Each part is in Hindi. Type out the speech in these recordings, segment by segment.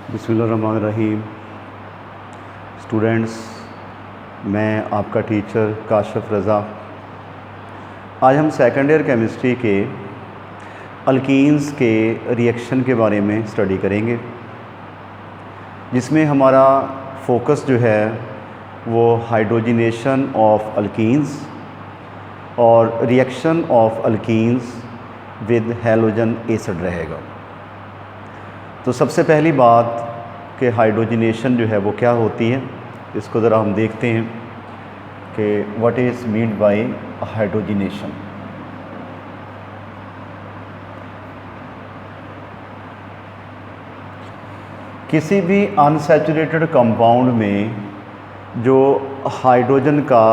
बिस्मिल्लाहिर्रहमानिर्रहीम। स्टूडेंट्स, मैं आपका टीचर काशिफ रज़ा। आज हम सेकेंड ईयर केमिस्ट्री के अल्कीन्स के रिएक्शन के बारे में स्टडी करेंगे, जिसमें हमारा फोकस जो है वो हाइड्रोजिनेशन ऑफ अल्कीन्स और reaction of alkenes with halogen acid रहेगा। तो सबसे पहली बात कि हाइड्रोजिनेशन जो है वो क्या होती है, इसको ज़रा हम देखते हैं कि what is mean by hydrogenation. किसी भी अनसैचुरेटेड कंपाउंड में जो हाइड्रोजन का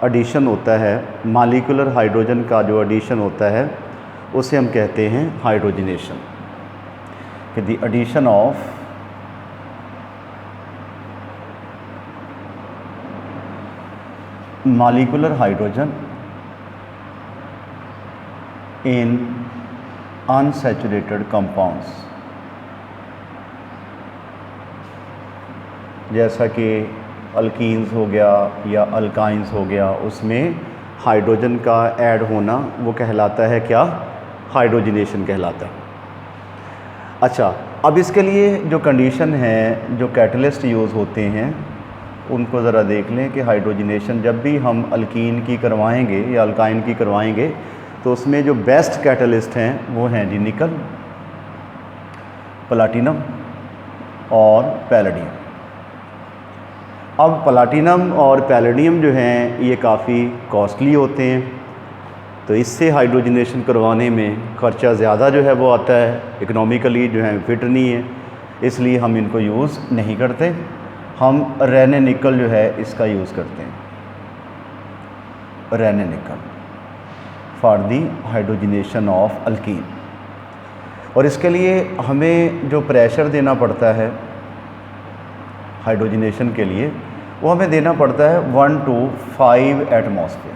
एडिशन होता है, मॉलिक्यूलर हाइड्रोजन का जो एडिशन होता है, उसे हम कहते हैं हाइड्रोजिनेशन। कि the addition of molecular hydrogen in unsaturated compounds, जैसा कि अल्कीन्स हो गया या अल्काइंस हो गया, उसमें हाइड्रोजन का ऐड होना वो कहलाता है क्या? हाइड्रोजिनेशन कहलाता है। अच्छा, अब इसके लिए जो कंडीशन है, जो कैटलिस्ट यूज़ होते हैं, उनको ज़रा देख लें कि हाइड्रोजिनेशन जब भी हम अल्कीन की करवाएंगे या अल्काइन की करवाएंगे तो उसमें जो बेस्ट कैटलिस्ट हैं वो हैं जी निकल, प्लाटिनम और पैलेडियम। अब प्लाटिनम और पैलेडियम जो हैं ये काफ़ी कॉस्टली होते हैं, तो इससे हाइड्रोजिनेशन करवाने में ख़र्चा ज़्यादा जो है वो आता है, इकनॉमिकली जो है फिट नहीं है, इसलिए हम इनको यूज़ नहीं करते। हम रेने निकल जो है इसका यूज़ करते हैं, रेने निकल for the hydrogenation of alkyne. और इसके लिए हमें जो प्रेशर देना पड़ता है हाइड्रोजिनेशन के लिए, वो हमें देना पड़ता है 1 to 5 एटमॉस्फेयर।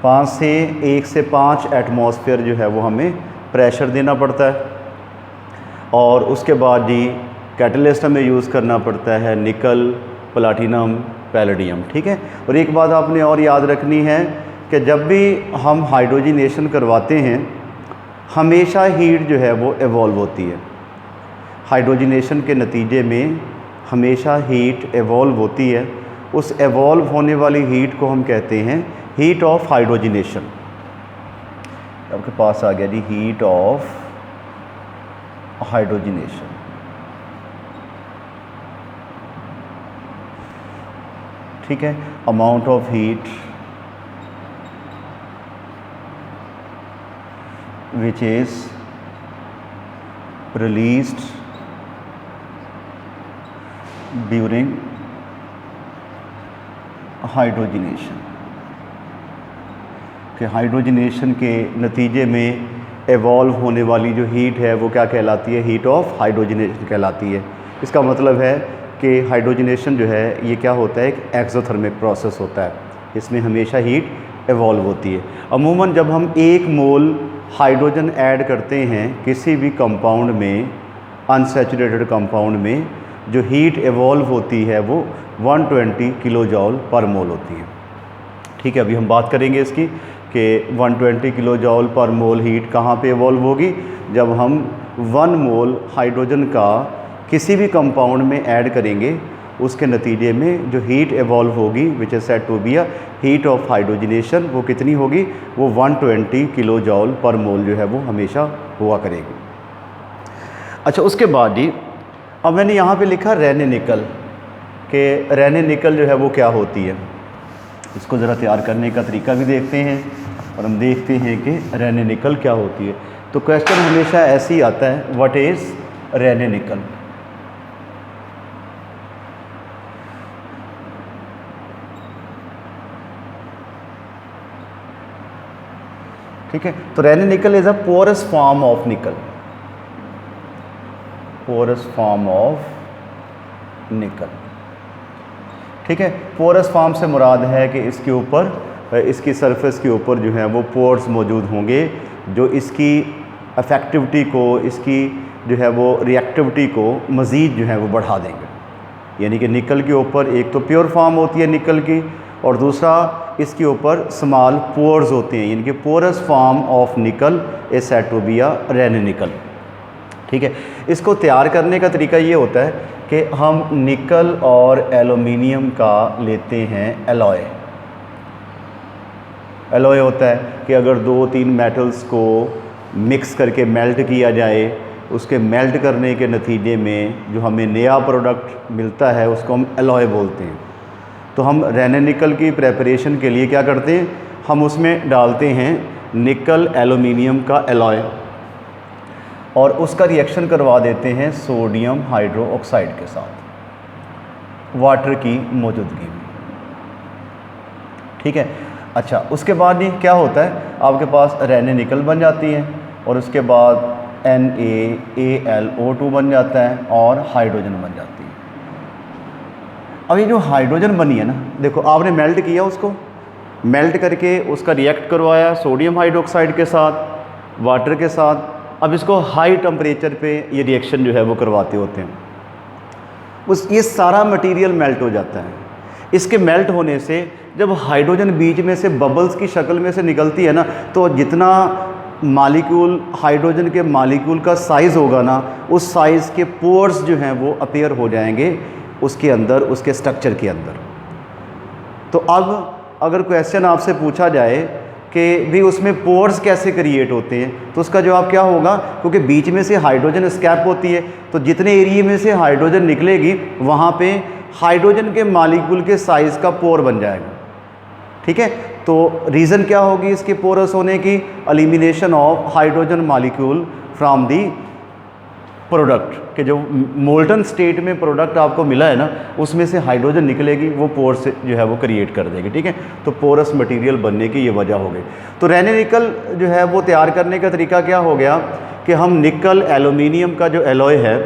1 से 5 एटमॉस्फेयर जो है वो हमें प्रेशर देना पड़ता है। और उसके बाद जी कैटलिस्ट हमें यूज़ करना पड़ता है निकल, प्लाटिनम, पैलेडियम। ठीक है। और एक बात आपने और याद रखनी है कि जब भी हम हाइड्रोजिनेशन करवाते हैं हमेशा हीट जो है वो एवॉल्व होती है। हाइड्रोजिनेशन के नतीजे में हमेशा हीट एवॉल्व होती है। उस एवॉल्व होने वाली हीट को हम कहते हैं हीट ऑफ हाइड्रोजिनेशन। आपके पास आ गया जी हीट ऑफ हाइड्रोजिनेशन। ठीक है। Amount of heat which is released during hydrogenation. कि हाइड्रोजिनेशन के नतीजे में एवॉल्व होने वाली जो हीट है वो क्या कहलाती है? हीट ऑफ हाइड्रोजिनेशन कहलाती है। इसका मतलब है कि हाइड्रोजिनेशन जो है ये क्या होता है? एक एक्सोथर्मिक प्रोसेस होता है, इसमें हमेशा हीट एवॉल्व होती है। अमूमन जब हम 1 मोल हाइड्रोजन ऐड करते हैं किसी भी कंपाउंड में, अनसैचुरेटेड कंपाउंड में, जो हीट एवॉल्व होती है वो 120 किलो जॉल पर मोल होती है। ठीक है। अभी हम बात करेंगे इसकी कि 120 किलो जॉल पर मोल हीट कहाँ पे एवॉल्व होगी? जब हम 1 मोल हाइड्रोजन का किसी भी कंपाउंड में ऐड करेंगे, उसके नतीजे में जो हीट एवॉल्व होगी which is said to be a heat of hydrogenation, वो कितनी होगी? वो 120 किलो जॉल पर मोल जो है वो हमेशा हुआ करेगी। अच्छा, उसके बाद जी अब मैंने यहाँ पे लिखा रेने निकल, कि रेने निकल जो है वो क्या होती है। इसको ज़रा तैयार करने का तरीका भी देखते हैं और हम देखते हैं कि रेने निकल क्या होती है। तो क्वेश्चन हमेशा ऐसे ही आता है, व्हाट इज़ रेने निकल। ठीक है। तो Raney nickel is a porous form of nickel, porous form of nickel. ठीक है। पोरस फॉर्म से मुराद है कि इसके ऊपर, इसकी सरफेस के ऊपर जो है वो पोर्स मौजूद होंगे जो इसकी इफ़ेक्टिविटी को, इसकी जो है वो रिएक्टिविटी को मज़ीद जो है वो बढ़ा देंगे। यानी कि निकल के ऊपर एक तो प्योर फॉर्म होती है निकल की, और दूसरा इसके ऊपर स्मॉल पोर्स होते हैं, यानी कि porous form of nickel is said to be a Raney nickel. ठीक है, इसको तैयार करने का तरीका ये होता है कि हम निकल और एलुमिनियम का लेते हैं एलॉय। एलॉय होता है कि अगर 2-3 मेटल्स को मिक्स करके मेल्ट किया जाए, उसके मेल्ट करने के नतीजे में जो हमें नया प्रोडक्ट मिलता है उसको हम एलॉय बोलते हैं। तो हम रेन निकल की प्रेपरेशन के लिए क्या करते हैं, हम उसमें डालते हैं निकल एलुमिनियम का एलॉय और उसका रिएक्शन करवा देते हैं सोडियम हाइड्रोक्साइड के साथ वाटर की मौजूदगी में। ठीक है, अच्छा उसके बाद ये क्या होता है, आपके पास रेन निकल बन जाती है और उसके बाद NaAlO2 बन जाता है और हाइड्रोजन बन जाती है। अब ये जो हाइड्रोजन बनी है ना, देखो आपने मेल्ट किया, उसको मेल्ट करके उसका रिएक्ट करवाया सोडियम हाइड्रोक्साइड के साथ वाटर के साथ। अब इसको हाई टेम्परेचर पे ये रिएक्शन जो है वो करवाते होते हैं, ये सारा मटेरियल मेल्ट हो जाता है। इसके मेल्ट होने से जब हाइड्रोजन बीच में से बबल्स की शक्ल में से निकलती है ना, तो जितना मालिक्यूल हाइड्रोजन के मालिक्यूल का साइज़ होगा ना, उस साइज़ के पोर्स जो हैं वो अपीयर हो जाएंगे उसके अंदर, उसके स्ट्रक्चर के अंदर। तो अब अगर क्वेश्चन आपसे पूछा जाए कि भी उसमें पोर्स कैसे क्रिएट होते हैं, तो उसका जवाब क्या होगा, क्योंकि बीच में से हाइड्रोजन स्कैप होती है, तो जितने एरिया में से हाइड्रोजन निकलेगी वहाँ पे हाइड्रोजन के मालिक्यूल के साइज़ का पोर बन जाएगा। ठीक है, तो रीज़न क्या होगी इसके पोरस होने की, elimination of hydrogen molecule from the product, के जो मोल्टन स्टेट में प्रोडक्ट आपको मिला है ना, उसमें से हाइड्रोजन निकलेगी, वो पोर से जो है वो क्रिएट कर देगी। ठीक है, तो पोरस मटेरियल बनने की ये वजह हो गई। तो रेन निकल जो है वो तैयार करने का तरीका क्या हो गया कि हम निकल एलुमिनियम का जो एलॉय है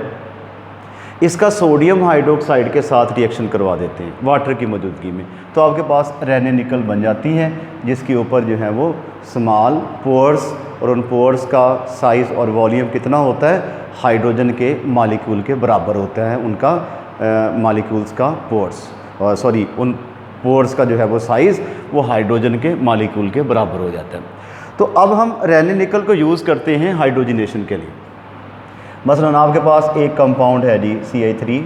इसका सोडियम हाइड्रोक्साइड के साथ रिएक्शन करवा देते हैं वाटर की मौजूदगी में, तो आपके पास रेन निकल बन जाती है जिसके ऊपर जो है वो स्मॉल पोर्स, और उन पोर्स का साइज़ और वॉल्यूम कितना होता है, हाइड्रोजन के मालिक्यूल के बराबर होता है उनका मालिक्यूल्स का पोर्स, सॉरी उन पोर्स का जो है वो साइज़ वो हाइड्रोजन के मालिक्यूल के बराबर हो जाता है। तो अब हम रेन निकल को यूज़ करते हैं हाइड्रोजनेशन के लिए। मसलन आपके पास एक कंपाउंड है जी CH3,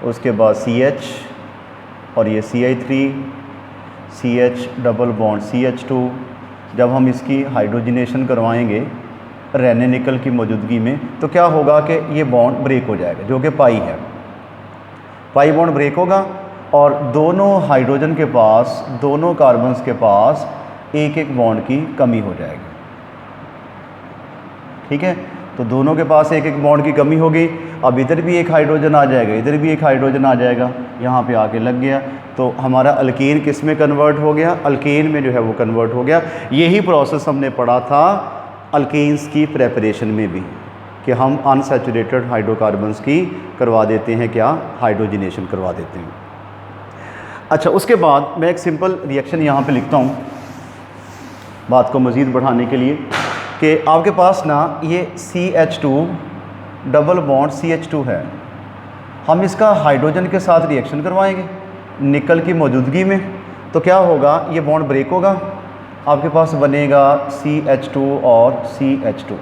उसके बाद CH और ये CH3 CH double bond CH2। जब हम इसकी हाइड्रोजनेशन करवाएंगे रेन निकल की मौजूदगी में, तो क्या होगा कि ये बॉन्ड ब्रेक हो जाएगा, जो कि पाई है, पाई बॉन्ड ब्रेक होगा और दोनों हाइड्रोजन के पास, दोनों कार्बन्स के पास एक एक बॉन्ड की कमी हो जाएगी। ठीक है, तो दोनों के पास एक एक बॉन्ड की कमी होगी। अब इधर भी एक हाइड्रोजन आ जाएगा, इधर भी एक हाइड्रोजन आ जाएगा, यहाँ पे आके लग गया, तो हमारा अल्केन किस में कन्वर्ट हो गया, अल्केन में जो है वो कन्वर्ट हो गया। यही प्रोसेस हमने पढ़ा था अल्केन्स की प्रेपरेशन में भी, कि हम अनसैचुरेटेड हाइड्रोकार्बन्स की करवा देते हैं, क्या हाइड्रोजनेशन करवा देते हैं। अच्छा, उसके बाद मैं एक सिंपल रिएक्शन यहाँ पे लिखता हूँ बात को मज़ीद बढ़ाने के लिए, कि आपके पास ना ये CH2 डबल बॉन्ड CH2 है, हम इसका हाइड्रोजन के साथ रिएक्शन करवाएंगे निकल की मौजूदगी में, तो क्या होगा, ये बॉन्ड ब्रेक होगा, आपके पास बनेगा CH2 और CH2।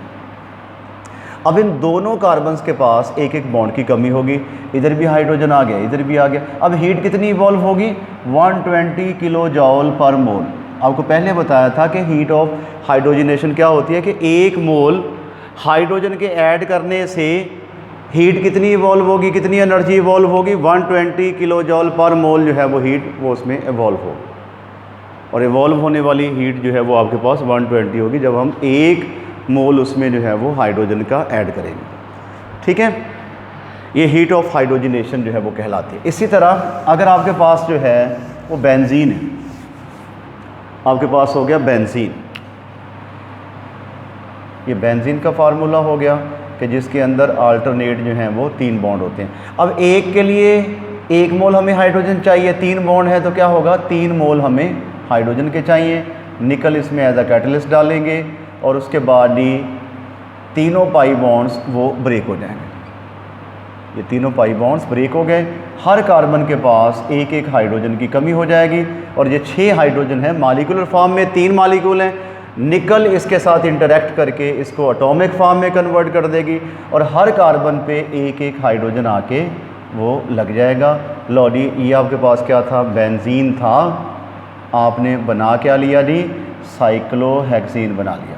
अब इन दोनों कार्बन्स के पास एक एक बॉन्ड की कमी होगी, इधर भी हाइड्रोजन आ गया, इधर भी आ गया। अब हीट कितनी इवॉल्व होगी, 120 किलो जॉल पर मोल। आपको पहले बताया था कि हीट ऑफ हाइड्रोजनेशन क्या होती है, कि एक मोल हाइड्रोजन के ऐड करने से हीट कितनी इवॉल्व होगी, कितनी एनर्जी इवॉल्व होगी, 120 किलो जॉल पर मोल जो है वो हीट वो उसमें इवॉल्व होगी, और इवॉल्व होने वाली हीट जो है वो आपके पास 120 होगी जब हम एक मोल उसमें जो है वो हाइड्रोजन का ऐड करेंगे। ठीक है, ये हीट ऑफ हाइड्रोजनेशन जो है वो कहलाती है। इसी तरह अगर आपके पास जो है वो बेंजीन है, आपके पास हो गया बेंजीन, ये बेंजीन का फार्मूला हो गया कि जिसके अंदर अल्टरनेट जो हैं वो 3 बॉन्ड होते हैं। अब एक के लिए 1 मोल हमें हाइड्रोजन चाहिए, 3 बॉन्ड है तो क्या होगा, 3 मोल हमें हाइड्रोजन के चाहिए। निकल इसमें एज अ कैटलिस्ट डालेंगे और उसके बाद ही तीनों पाई बॉन्ड्स वो ब्रेक हो जाएंगे। ये तीनों पाई बॉन्ड्स ब्रेक हो गए, हर कार्बन के पास एक एक हाइड्रोजन की कमी हो जाएगी और ये 6 हाइड्रोजन है मॉलिक्यूलर फॉर्म में, 3 मॉलिक्यूल हैं। निकल इसके साथ इंटरेक्ट करके इसको एटॉमिक फॉर्म में कन्वर्ट कर देगी और हर कार्बन पे एक एक हाइड्रोजन आके वो लग जाएगा। लो जी, ये आपके पास क्या था, बेंजीन था, आपने बना क्या लिया जी, साइक्लोहेक्सीन बना लिया।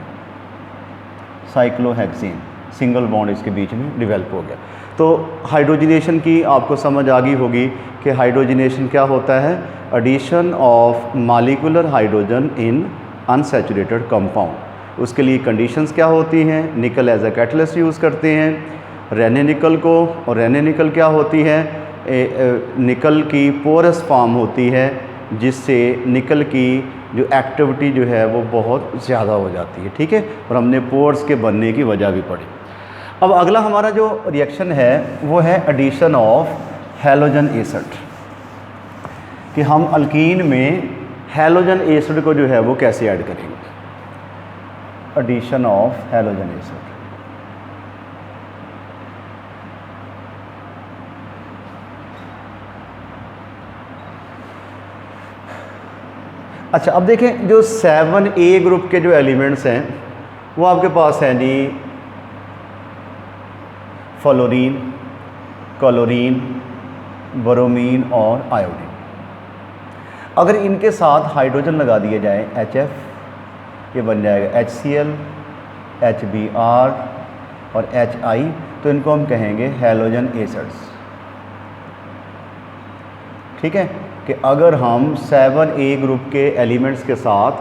साइक्लोहेक्सीन, सिंगल बॉन्ड इसके बीच में डेवलप हो गया। तो हाइड्रोजनेशन की आपको समझ आ गई होगी कि हाइड्रोजनेशन क्या होता है, addition of molecular hydrogen in unsaturated compound. उसके लिए कंडीशंस क्या होती हैं, निकल एज अ कैटलिस्ट यूज़ करते हैं, रेने निकल को, और रेने निकल क्या होती है, निकल की पोरस फॉर्म होती है जिससे निकल की जो एक्टिविटी जो है वो बहुत ज़्यादा हो जाती है, ठीक है, और हमने पोर्स के बनने की वजह भी पढ़ी। अब अगला हमारा जो रिएक्शन है वो है एडिशन ऑफ हैलोजन एसिड, कि हम अल्कीन में हैलोजन एसिड को जो है वो कैसे ऐड करेंगे, एडिशन ऑफ हैलोजन एसिड। अच्छा, अब देखें जो 7A ग्रुप के जो एलिमेंट्स हैं वो आपके पास हैं जी, फ्लोरीन, क्लोरीन, ब्रोमीन और आयोडीन। अगर इनके साथ हाइड्रोजन लगा दिए जाए HF, ये बन जाएगा HCl, HBr और HI, तो इनको हम कहेंगे हैलोजन एसिड्स, ठीक है। कि अगर हम 7A ग्रुप के एलिमेंट्स के साथ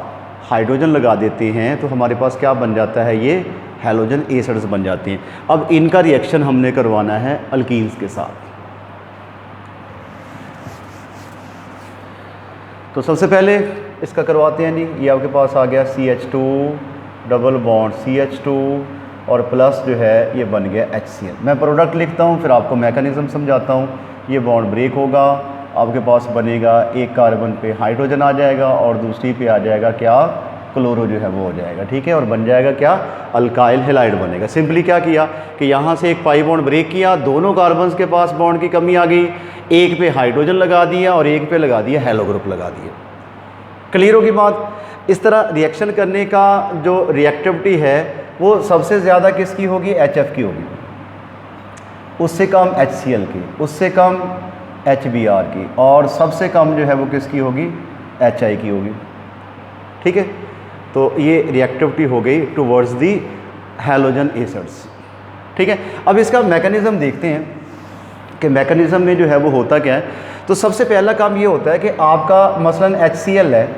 हाइड्रोजन लगा देते हैं तो हमारे पास क्या बन जाता है, ये हैलोजन एसिड्स बन जाती हैं। अब इनका रिएक्शन हमने करवाना है अल्कीन्स के साथ। तो सबसे पहले इसका करवाते हैं जी, ये आपके पास आ गया CH2 डबल बॉन्ड CH2 और प्लस जो है ये बन गया HCl। मैं प्रोडक्ट लिखता हूँ फिर आपको मैकेनिज्म समझाता हूँ। ये बॉन्ड ब्रेक होगा, आपके पास बनेगा एक कार्बन पे हाइड्रोजन आ जाएगा और दूसरी पे आ जाएगा क्या, क्लोरो जो है वो हो जाएगा, ठीक है, और बन जाएगा क्या, अल्काइल हैलाइड बनेगा। सिंपली क्या किया कि यहाँ से एक पाई बॉन्ड ब्रेक किया, दोनों कार्बन्स के पास बॉन्ड की कमी आ गई, एक पे हाइड्रोजन लगा दिया और एक पे लगा दिया हैलो ग्रुप लगा दिया। क्लियर होगी बात। इस तरह रिएक्शन करने का जो रिएक्टिविटी है वो सबसे ज़्यादा किसकी होगी, HF की होगी, उससे कम HCl की, उससे कम HBr की, और सबसे कम जो है वो किसकी होगी, HI की होगी, ठीक है। तो ये रिएक्टिविटी हो गई टुवर्ड्स दी हैलोजन एसिड्स, ठीक है। अब इसका मैकेनिज़्म देखते हैं कि मैकेनिज़्म में जो है वो होता क्या है। तो सबसे पहला काम ये होता है कि आपका मसलन HCl है,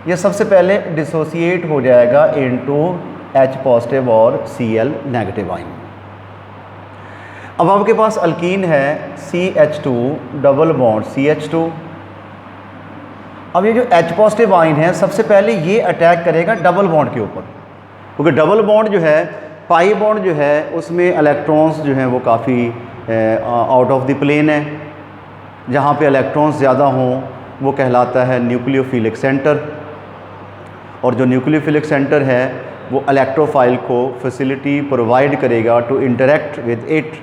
ये सबसे पहले डिसोसिएट हो जाएगा इनटू H पॉजिटिव और Cl नेगेटिव आयन। अब आपके पास अल्कीन है CH2 डबल बॉन्ड CH2। अब ये जो H पॉजिटिव आयन है सबसे पहले ये अटैक करेगा डबल बॉन्ड के ऊपर, क्योंकि डबल बॉन्ड जो है, पाई बॉन्ड जो है उसमें इलेक्ट्रॉन्स जो हैं वो काफ़ी आउट ऑफ द प्लेन है। जहाँ पे इलेक्ट्रॉन्स ज़्यादा हों वो कहलाता है न्यूक्लियोफिलिक सेंटर, और जो न्यूक्लियोफिलिक सेंटर है वो इलेक्ट्रोफाइल को फैसिलिटी प्रोवाइड करेगा टू इंटरेक्ट विद इट।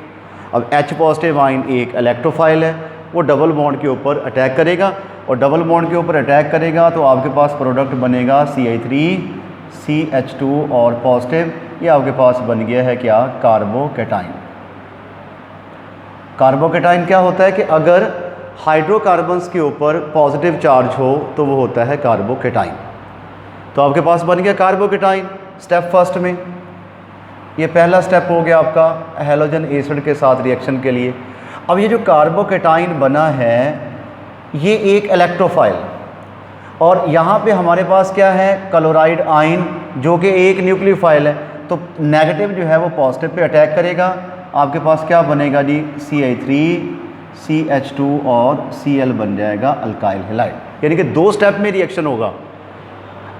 अब H पॉजिटिव आयन एक इलेक्ट्रोफाइल है, वो डबल बॉन्ड के ऊपर अटैक करेगा, और डबल बॉन्ड के ऊपर अटैक करेगा तो आपके पास प्रोडक्ट बनेगा CH3CH2 और पॉजिटिव, ये आपके पास बन गया है क्या, कार्बोकेटाइन। कार्बोकेटाइन क्या होता है कि अगर हाइड्रोकार्बन्स के ऊपर पॉजिटिव चार्ज हो तो वो होता है कार्बोकेटाइन। तो आपके पास बन गया कार्बोकेटाइन स्टेप फर्स्ट में। ये पहला स्टेप हो गया आपका हैलोजन एसिड के साथ रिएक्शन के लिए। अब ये जो कार्बोकेटाइन बना है ये एक इलेक्ट्रोफाइल, और यहाँ पे हमारे पास क्या है, क्लोराइड आयन जो कि एक न्यूक्लियोफाइल है, तो नेगेटिव जो है वो पॉजिटिव पे अटैक करेगा। आपके पास क्या बनेगा जी, CH3CH2 और Cl बन जाएगा अल्काइल हैलाइड। यानी कि 2 स्टेप में रिएक्शन होगा।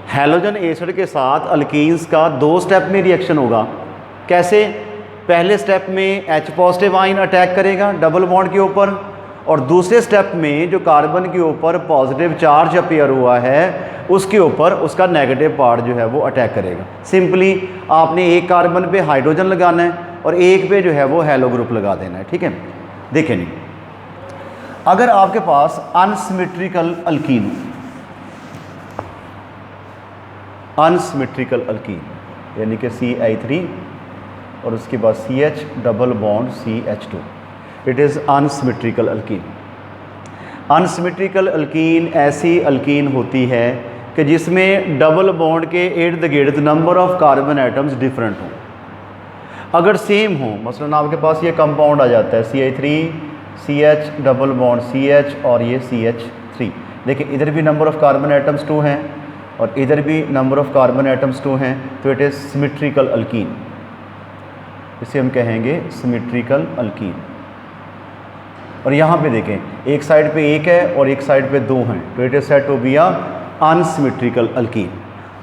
हैलोजन एसिड के साथ अल्कीन्स का 2 स्टेप में रिएक्शन होगा। कैसे, पहले स्टेप में H पॉजिटिव आयन अटैक करेगा डबल बॉन्ड के ऊपर, और दूसरे स्टेप में जो कार्बन के ऊपर पॉजिटिव चार्ज अपीयर हुआ है उसके ऊपर उसका नेगेटिव पार्ट जो है वो अटैक करेगा। सिंपली आपने एक कार्बन पे हाइड्रोजन लगाना है और एक पे जो है वो हेलो ग्रुप लगा देना है, ठीक है। देखें नहीं, अगर आपके पास अनसिमेट्रिकल अल्कीन, अनसिमेट्रिकल अल्कीन यानी कि CI3 और उसके बाद CH double bond CH2, it is unsymmetrical alkyne. Unsymmetrical alkyne ऐसी अल्कीन होती है कि जिसमें डबल बॉन्ड के इर्द गिर्द number of carbon atoms different हों। अगर सेम हो, मसलन आपके पास ये कंपाउंड आ जाता है CI3 CH double bond CH और ये CH3, देखिए इधर भी नंबर ऑफ कार्बन एटम्स 2 हैं और इधर भी नंबर ऑफ कार्बन एटम्स 2 हैं, तो इट इज़ सिमेट्रिकल अल्कीन। इसे हम कहेंगे सिमेट्रिकल अल्कीन। और यहाँ पे देखें, एक साइड पे एक है और एक साइड पे 2 हैं, तो it is said to be a unsymmetrical alkene.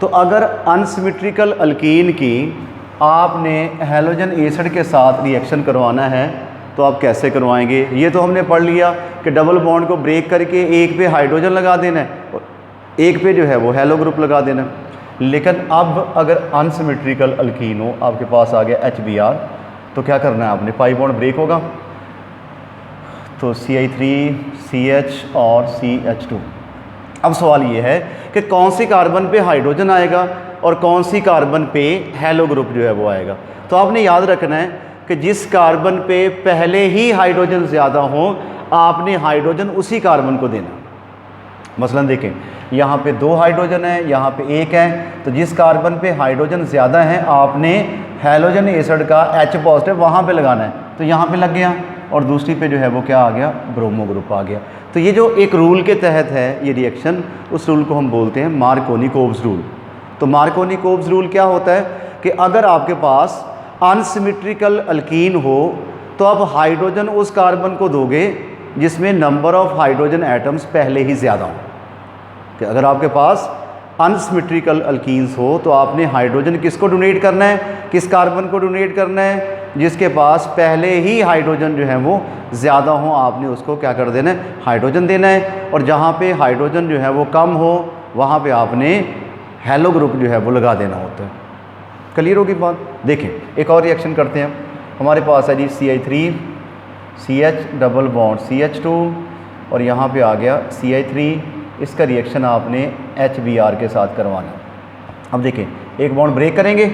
तो अगर अनसिमेट्रिकल अल्कीन की आपने हैलोजन एसिड के साथ रिएक्शन करवाना है तो आप कैसे करवाएंगे? ये तो हमने पढ़ लिया कि डबल बॉन्ड को ब्रेक करके एक पे हाइड्रोजन लगा देना है और एक पे जो है वो हेलो ग्रुप लगा देना है। लेकिन अब अगर अनसिमेट्रिकल अल्कीन हो, आपके पास आ गया HBr, तो क्या करना है आपने? पाई बॉन्ड ब्रेक होगा तो CI3 CH और CH2। अब सवाल ये है कि कौन सी कार्बन पे हाइड्रोजन आएगा और कौन सी कार्बन पे हेलो ग्रुप जो है वो आएगा। तो आपने याद रखना है कि जिस कार्बन पे पहले ही हाइड्रोजन ज़्यादा हो, आपने हाइड्रोजन उसी कार्बन को देना। मसलन देखें, यहाँ पे 2 हाइड्रोजन है, यहाँ पे 1 है, तो जिस कार्बन पे हाइड्रोजन ज़्यादा है आपने हैलोजन एसिड का H पॉजिटिव वहाँ पे लगाना है, तो यहाँ पे लग गया और दूसरी पे जो है वो क्या आ गया? ब्रोमो ग्रुप आ गया। तो ये जो एक रूल के तहत है ये रिएक्शन, उस रूल को हम बोलते हैं मार्कोनी-कोब्स रूल। तो मार्कोनी-कोब्स रूल क्या होता है कि अगर आपके पास अनसिमेट्रिकल अल्कीन हो तो आप हाइड्रोजन उस कार्बन को दोगे जिसमें नंबर ऑफ हाइड्रोजन एटम्स पहले ही ज़्यादा हो। कि अगर आपके पास अनसिमेट्रिकल अल्कीन्स हो तो आपने हाइड्रोजन किसको डोनेट करना है? किस कार्बन को डोनेट करना है? जिसके पास पहले ही हाइड्रोजन जो है वो ज़्यादा हो, आपने उसको क्या कर देना है? हाइड्रोजन देना है। और जहाँ पे हाइड्रोजन जो है वो कम हो वहाँ पे आपने हेलो ग्रुप जो है वो लगा देना होता है। क्लियर होगी बात? देखें, एक और रिएक्शन करते हैं। हमारे पास है जी CI3 CH double bond CH2 और यहाँ पे आ गया CI3। इसका रिएक्शन आपने HBr के साथ करवाना। अब देखें, एक बॉन्ड ब्रेक करेंगे।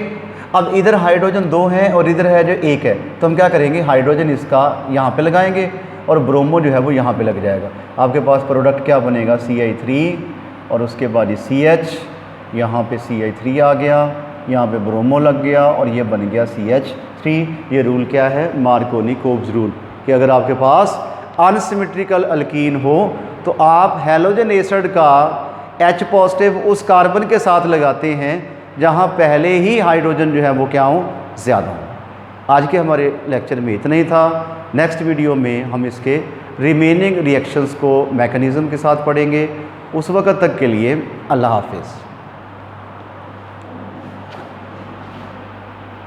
अब इधर हाइड्रोजन 2 है और इधर है जो 1 है, तो हम क्या करेंगे? हाइड्रोजन इसका यहाँ पे लगाएंगे और ब्रोमो जो है वो यहाँ पे लग जाएगा। आपके पास प्रोडक्ट क्या बनेगा? CI3 और उसके बाद ये CH, यहाँ पे CI3 आ गया, यहाँ पे ब्रोमो लग गया और ये बन गया CH3। ये रूल क्या है? मार्कोनी-कोब्स रूल, कि अगर आपके पास अनसिमेट्रिकल अल्कीन हो तो आप हैलोजन एसिड का H पॉजिटिव उस कार्बन के साथ लगाते हैं जहाँ पहले ही हाइड्रोजन जो है वो क्या हो? ज़्यादा हो। आज के हमारे लेक्चर में इतना ही था। नेक्स्ट वीडियो में हम इसके रिमेनिंग रिएक्शंस को मैकेनिज़्म के साथ पढ़ेंगे। उस वक्त तक के लिए अल्लाह हाफिज़।